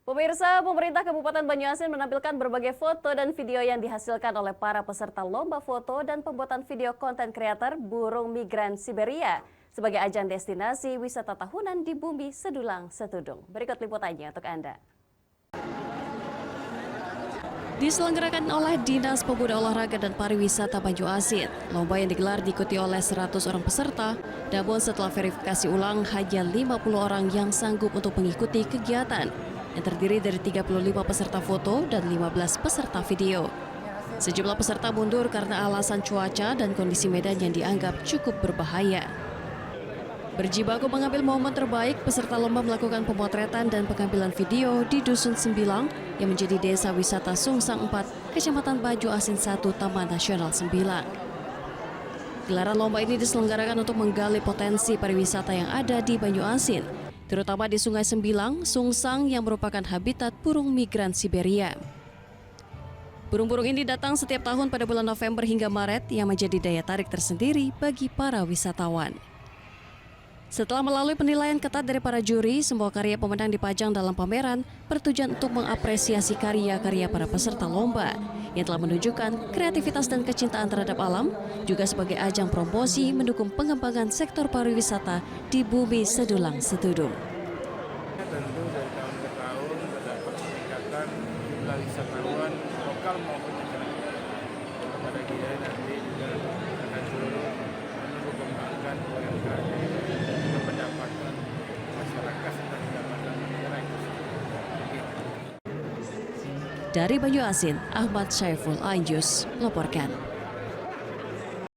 Pemirsa, pemerintah Kabupaten Banyuasin menampilkan berbagai foto dan video yang dihasilkan oleh para peserta lomba foto dan pembuatan video konten kreator burung migran Siberia sebagai ajang destinasi wisata tahunan di Bumi Sedulang Setudung. Berikut liputannya untuk Anda. Diselenggarakan oleh Dinas Pemuda Olahraga dan Pariwisata Banyuasin, lomba yang digelar diikuti oleh 100 orang peserta, namun setelah verifikasi ulang hanya 50 orang yang sanggup untuk mengikuti kegiatan, yang terdiri dari 35 peserta foto dan 15 peserta video. Sejumlah peserta mundur karena alasan cuaca dan kondisi medan yang dianggap cukup berbahaya. Berjibaku mengambil momen terbaik, peserta lomba melakukan pemotretan dan pengambilan video di Dusun Sembilang yang menjadi desa wisata Sungsang 4, Kecamatan Banyuasin 1, Taman Nasional Sembilang. Gelaran lomba ini diselenggarakan untuk menggali potensi pariwisata yang ada di Banyuasin, terutama di Sungai Sembilang, Sungsang yang merupakan habitat burung migran Siberia. Burung-burung ini datang setiap tahun pada bulan November hingga Maret yang menjadi daya tarik tersendiri bagi para wisatawan. Setelah melalui penilaian ketat dari para juri, semua karya pemenang dipajang dalam pameran bertujuan untuk mengapresiasi karya-karya para peserta lomba yang telah menunjukkan kreativitas dan kecintaan terhadap alam, juga sebagai ajang promosi mendukung pengembangan sektor pariwisata di Bumi Sedulang Setudung. Tentu dari tahun ke tahun terdapat peningkatan jumlah wisatawan lokal maupun mancanegara. Pada kita nanti juga akan seluruh menunggu kembangkan UMKM dan pendapatan masyarakat serta pendapatan negara itu sendiri. Dari Banyuasin, Ahmad Syaiful Ainjus melaporkan.